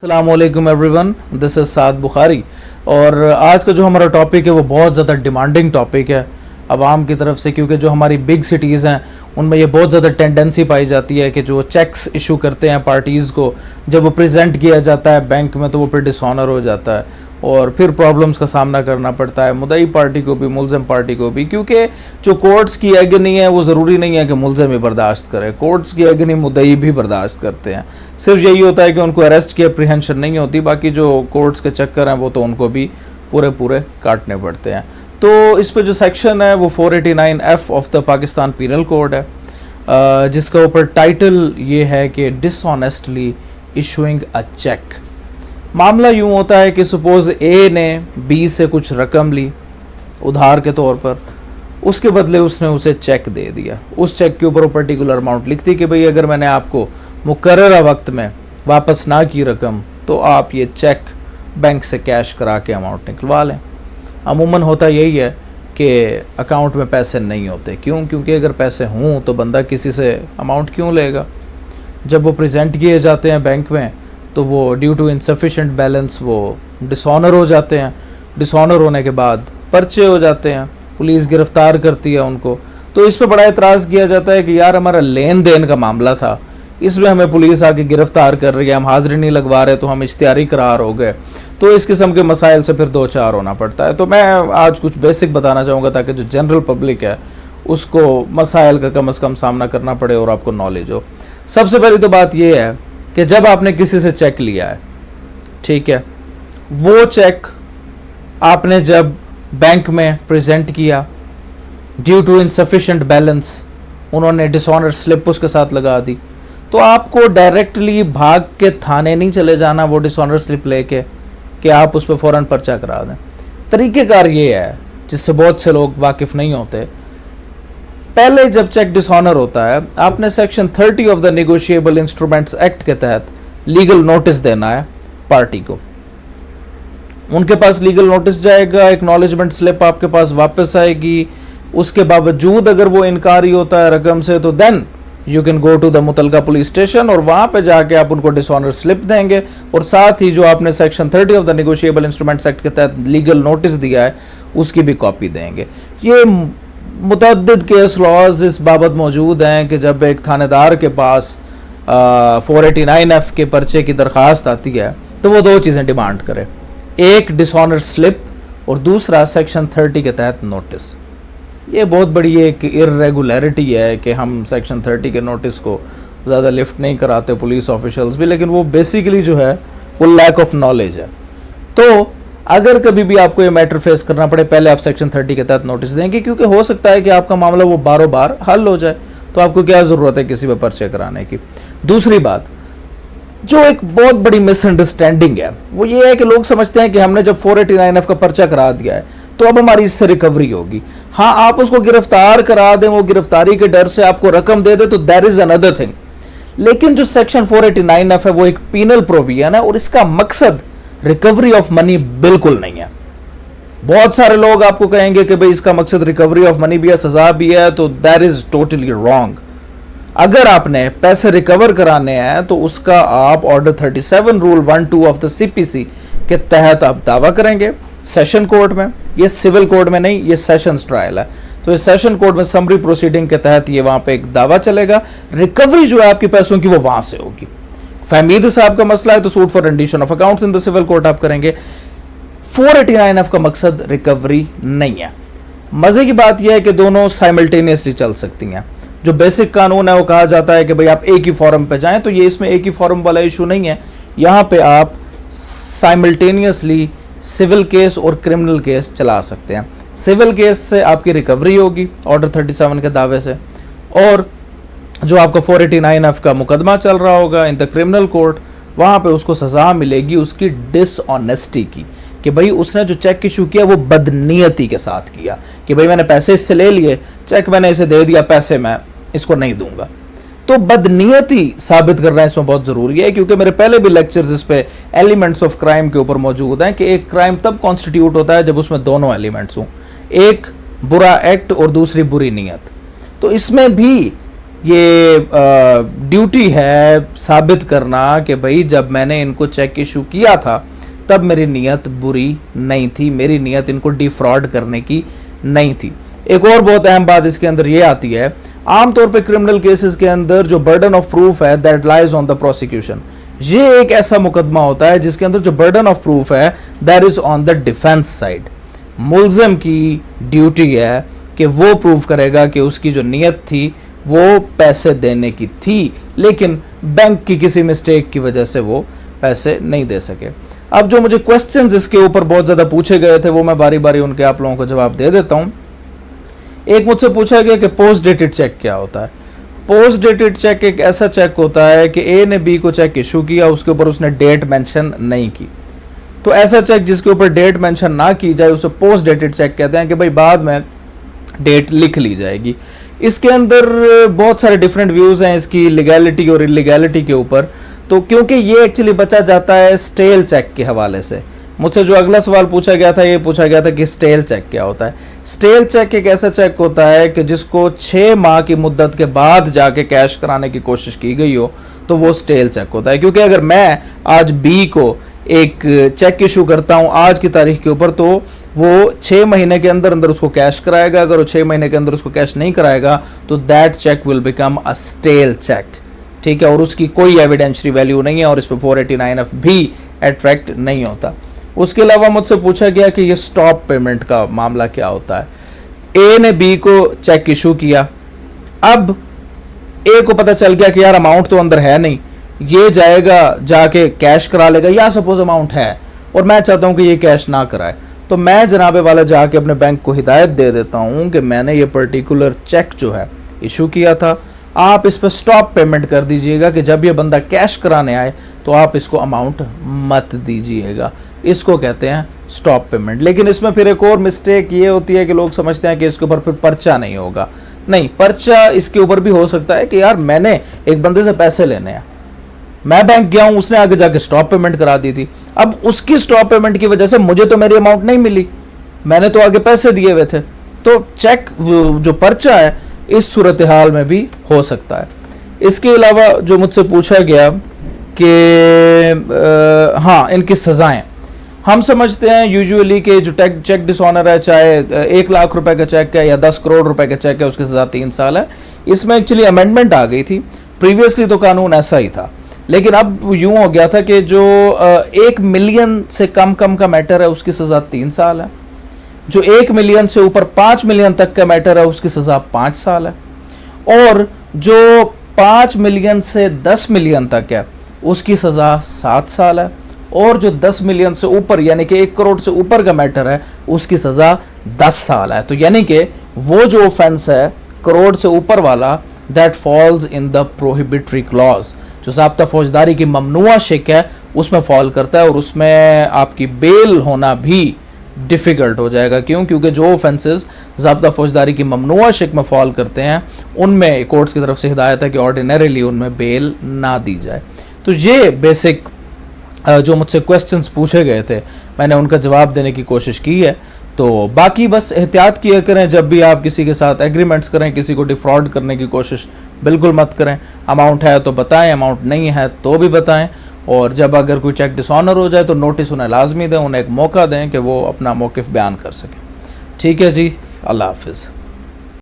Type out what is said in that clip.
अस्सलाम वालेकुम everyone, this is साद बुखारी। और आज का जो हमारा टॉपिक है वो बहुत ज़्यादा डिमांडिंग टॉपिक है आवाम की तरफ से, क्योंकि जो हमारी बिग सिटीज़ हैं उनमें ये बहुत ज़्यादा टेंडेंसी पाई जाती है कि जो चेक्स इशू करते हैं पार्टीज़ को, जब वो प्रेजेंट किया जाता है बैंक में तो वो फिर डिसऑनर हो जाता है और फिर प्रॉब्लम्स का सामना करना पड़ता है मुद्दई पार्टी को भी, मुलज़म पार्टी को भी, क्योंकि जो कोर्ट्स की एगनी है वो ज़रूरी नहीं है कि मुलज़म ही बर्दाश्त करे, कोर्ट्स की एगनी मुद्दई भी बर्दाश्त करते हैं। सिर्फ यही होता है कि उनको अरेस्ट की अप्रीहेंशन नहीं होती, बाकी जो कोर्ट्स के चक्कर हैं वो तो उनको भी पूरे काटने पड़ते हैं। तो इस पर जो सेक्शन है वो 489F of the Pakistan penal code है, जिसका ऊपर टाइटल ये है कि डिसऑनेस्टली इशूइंग अ चेक। मामला यूँ होता है कि सपोज़ ए ने बी से कुछ रकम ली उधार के तौर पर, उसके बदले उसने उसे चेक दे दिया। उस चेक के ऊपर वो पर्टिकुलर अमाउंट लिखती कि भाई अगर मैंने आपको मुकर्ररा वक्त में वापस ना की रकम तो आप ये चेक बैंक से कैश करा के अमाउंट निकलवा लें। अमूमन होता यही है कि अकाउंट में पैसे नहीं होते। क्यों? क्योंकि अगर पैसे हों तो बंदा किसी से अमाउंट क्यों लेगा। जब वो प्रेजेंट किए जाते हैं बैंक में तो वो ड्यू टू इनसफिशेंट बैलेंस वो डिसऑनर हो जाते हैं। डिसऑनर होने के बाद पर्चे हो जाते हैं, पुलिस गिरफ्तार करती है उनको। तो इस पर बड़ा एतराज़ किया जाता है कि यार हमारा लेन देन का मामला था, इसमें हमें पुलिस आके गिरफ्तार कर रही है, हम हाजिरी नहीं लगवा रहे तो हम इश्तिहारी करार हो गए। तो इस किस्म के मसाइल से फिर दो चार होना पड़ता है। तो मैं आज कुछ बेसिक बताना चाहूँगा ताकि जो जनरल पब्लिक है उसको मसाइल का कम से कम सामना करना पड़े और आपको नॉलेज हो। सबसे पहली तो बात यह है कि जब आपने किसी से चेक लिया है, ठीक है, वो चेक आपने जब बैंक में प्रेजेंट किया, ड्यू टू इनसफिशेंट बैलेंस उन्होंने डिसऑनर स्लिप उसके साथ लगा दी, तो आपको डायरेक्टली भाग के थाने नहीं चले जाना वो डिसऑनर स्लिप लेके कि आप उस पर फ़ौरन पर्चा करा दें। तरीक़ेकार ये है जिससे बहुत से लोग वाकिफ़ नहीं होते। पहले जब चेक डिसऑनर होता है आपने section 30 of the negotiable instruments act के तहत लीगल नोटिस देना है पार्टी को। उनके पास लीगल नोटिस जाएगा, एक्नॉलेजमेंट स्लिप आपके पास वापस आएगी। उसके बावजूद अगर वो इनकारी होता है रकम से तो then you can go to the मुतलका पुलिस स्टेशन और वहाँ पे जाके आप उनको डिसऑनर स्लिप देंगे और साथ ही जो आपने section 30 of the negotiable instruments act के तहत लीगल नोटिस दिया है उसकी भी कॉपी देंगे। ये मुतअद्दिद केस लॉज इस बाबत मौजूद हैं कि जब एक थानेदार के पास 489F के पर्चे की दरख्वास्त आती है तो वो दो चीज़ें डिमांड करे, एक डिसऑनर स्लिप और दूसरा सेक्शन 30 के तहत नोटिस। ये बहुत बड़ी एक इर्रेगुलरिटी है कि हम सेक्शन 30 के नोटिस को ज़्यादा लिफ्ट नहीं कराते पुलिस ऑफिशल्स भी, लेकिन वो बेसिकली जो है वो लैक ऑफ नॉलेज है। तो अगर कभी भी आपको ये मैटर फेस करना पड़े पहले आप सेक्शन 30 के तहत नोटिस देंगे, क्योंकि हो सकता है कि आपका मामला वो बारों बार हल हो जाए, तो आपको क्या ज़रूरत है किसी पे पर्चे कराने की। दूसरी बात जो एक बहुत बड़ी मिसअंडरस्टैंडिंग है वो ये है कि लोग समझते हैं कि हमने जब 489F का पर्चा करा दिया है तो अब हमारी इससे रिकवरी होगी। हाँ, आप उसको गिरफ्तार करा दें, वो गिरफ्तारी के डर से आपको रकम दे दे तो दैट इज अनदर थिंग। लेकिन जो सेक्शन 489F है वो एक पीनल प्रोविजन है और इसका मकसद रिकवरी ऑफ मनी बिल्कुल नहीं है। बहुत सारे लोग आपको कहेंगे कि भाई इसका मकसद रिकवरी ऑफ मनी भी है, सजा भी है, तो दैट इज टोटली रॉन्ग। अगर आपने पैसे रिकवर कराने हैं तो उसका आप order 37 rule 1-2 of the CPC के तहत आप दावा करेंगे सेशन कोर्ट में। ये सिविल कोर्ट में नहीं, ये सेशंस ट्रायल है, तो इस सेशन कोर्ट में समरी प्रोसीडिंग के तहत ये वहां पे एक दावा चलेगा। रिकवरी जो है आपके पैसों की वो वहां से होगी। फहमीद साहब का मसला है तो suit for rendition of accounts in the civil court आप करेंगे। 489F का मकसद रिकवरी नहीं है। मजे की बात यह है कि दोनों साइमल्टेनियसली चल सकती हैं। जो बेसिक कानून है वो कहा जाता है कि भाई आप एक ही फॉरम पे जाएं, तो ये इसमें एक ही फॉरम वाला इशू नहीं है। यहाँ पे आप साइमल्टेनियसली सिविल केस और क्रिमिनल केस चला सकते हैं। सिविल केस से आपकी रिकवरी होगी ऑर्डर 37 के दावे से, और जो आपका 489F का मुकदमा चल रहा होगा इन द क्रिमिनल कोर्ट, वहाँ पे उसको सज़ा मिलेगी उसकी डिसऑनेस्टी की, कि भाई उसने जो चेक इशू किया वो बदनीयती के साथ किया, कि भाई मैंने पैसे इससे ले लिए, चेक मैंने इसे दे दिया, पैसे मैं इसको नहीं दूंगा। तो बदनीयती साबित करना इसमें बहुत ज़रूरी है, क्योंकि मेरे पहले भी लेक्चर्स इस पे एलिमेंट्स ऑफ क्राइम के ऊपर मौजूद हैं कि एक क्राइम तब कॉन्स्टिट्यूट होता है जब उसमें दोनों एलिमेंट्स हों, एक बुरा एक्ट और दूसरी बुरी नीयत। तो इसमें भी ये ड्यूटी है साबित करना कि भाई जब मैंने इनको चेक इशू किया था तब मेरी नीयत बुरी नहीं थी, मेरी नीयत इनको डिफ्रॉड करने की नहीं थी। एक और बहुत अहम बात इसके अंदर ये आती है, आमतौर पे क्रिमिनल केसेस के अंदर जो बर्डन ऑफ प्रूफ है that lies on the prosecution, ये एक ऐसा मुकदमा होता है जिसके अंदर जो बर्डन ऑफ प्रूफ है that is on the defence side. मुल्जिम की ड्यूटी है कि वो प्रूव करेगा कि उसकी जो नीयत थी वो पैसे देने की थी, लेकिन बैंक की किसी मिस्टेक की वजह से वो पैसे नहीं दे सके। अब जो मुझे क्वेश्चंस इसके ऊपर बहुत ज़्यादा पूछे गए थे वो मैं बारी बारी उनके आप लोगों को जवाब दे देता हूँ। एक मुझसे पूछा गया कि पोस्ट डेटेड चेक क्या होता है। पोस्ट डेटेड चेक एक ऐसा चेक होता है कि ए ने बी को चेक इशू किया, उसके ऊपर उसने डेट मेंशन नहीं की, तो ऐसा चेक जिसके ऊपर डेट मेंशन ना की जाए उसे पोस्ट डेटेड चेक कहते हैं कि भाई बाद में डेट लिख ली जाएगी। इसके अंदर बहुत सारे डिफरेंट व्यूज़ हैं इसकी लीगैलिटी और इलीगैलिटी के ऊपर, तो क्योंकि ये एक्चुअली बचा जाता है स्टेल चेक के हवाले से। मुझसे जो अगला सवाल पूछा गया था ये पूछा गया था कि स्टेल चेक क्या होता है। स्टेल चेक एक ऐसा चेक होता है कि जिसको 6 माह की मुद्दत के बाद जाके कैश कराने की कोशिश की गई हो तो वो स्टेल चेक होता है। क्योंकि अगर मैं आज बी को एक चेक इशू करता हूँ आज की तारीख के ऊपर, तो वो 6 महीने के अंदर अंदर उसको कैश कराएगा। अगर वो 6 महीने के अंदर उसको कैश नहीं कराएगा तो that cheque will become a stale cheque, ठीक है, और उसकी कोई एविडेंशियरी वैल्यू नहीं है और इस पर 489F भी एट्रैक्ट नहीं होता। उसके अलावा मुझसे पूछा गया कि ये स्टॉप पेमेंट का मामला क्या होता है। ए ने बी को चेक इशू किया, अब ए को पता चल गया कि यार अमाउंट तो अंदर है नहीं, ये जाएगा जाके कैश करा लेगा, या सपोज अमाउंट है और मैं चाहता हूं कि ये कैश ना कराए, तो मैं जनाबे वाला जाके अपने बैंक को हिदायत दे देता हूं कि मैंने ये पर्टिकुलर चेक जो है इशू किया था, आप इस पर स्टॉप पेमेंट कर दीजिएगा कि जब ये बंदा कैश कराने आए तो आप इसको अमाउंट मत दीजिएगा। इसको कहते हैं स्टॉप पेमेंट। लेकिन इसमें फिर एक और मिस्टेक ये होती है कि लोग समझते हैं कि इसके ऊपर फिर पर्चा नहीं होगा। नहीं, पर्चा इसके ऊपर भी हो सकता है कि यार मैंने एक बंदे से पैसे लेने हैं, मैं बैंक गया हूं, उसने आगे जाके स्टॉप पेमेंट करा दी थी, अब उसकी स्टॉप पेमेंट की वजह से मुझे तो मेरी अमाउंट नहीं मिली, मैंने तो आगे पैसे दिए हुए थे, तो चेक जो पर्चा है इस सूरत हाल में भी हो सकता है। इसके अलावा जो मुझसे पूछा गया कि हाँ इनकी सज़ाएं, हम समझते हैं यूजुअली कि जो चेक डिसऑनर है, चाहे 1 लाख रुपए का चेक है या 10 करोड़ रुपए का चेक है, उसकी सज़ा 3 साल है। इसमें एक्चुअली अमेंडमेंट आ गई थी, प्रीवियसली तो कानून ऐसा ही था, लेकिन अब यूं हो गया था कि जो 1 मिलियन से कम का मैटर है उसकी सज़ा 3 साल है, जो 1 मिलियन से ऊपर 5 मिलियन तक का मैटर है उसकी सज़ा 5 साल है, और जो 5 मिलियन से 10 मिलियन तक है उसकी सज़ा 7 साल है, और जो 10 मिलियन से ऊपर यानी कि 1 करोड़ से ऊपर का मैटर है उसकी सज़ा 10 साल है। तो यानी कि वो जो ऑफेंस है करोड़ से ऊपर वाला that falls in the prohibitory clause, जो ज़ाब्ता फौजदारी की ममनुआ शिक है उसमें फॉल करता है, और उसमें आपकी बेल होना भी डिफ़िकल्ट हो जाएगा। क्यों? क्योंकि जो ऑफेंसेस ज़ाब्ता फौजदारी की ममनुआ शिक में फॉल करते हैं उनमें कोर्ट्स की तरफ से हिदायत है कि ऑर्डिनरीली उनमें बेल ना दी जाए। तो ये बेसिक जो मुझसे क्वेश्चंस पूछे गए थे मैंने उनका जवाब देने की कोशिश की है। तो बाकी बस एहतियात किया करें, जब भी आप किसी के साथ एग्रीमेंट्स करें, किसी को डिफ्रॉड करने की कोशिश बिल्कुल मत करें। अमाउंट है तो बताएं, अमाउंट नहीं है तो भी बताएं, और जब अगर कोई चेक डिसऑनर हो जाए तो नोटिस उन्हें लाजमी दें, उन्हें एक मौका दें कि वो अपना मौक़िफ़ बयान कर सकें। ठीक है जी, अल्लाह हाफिज़।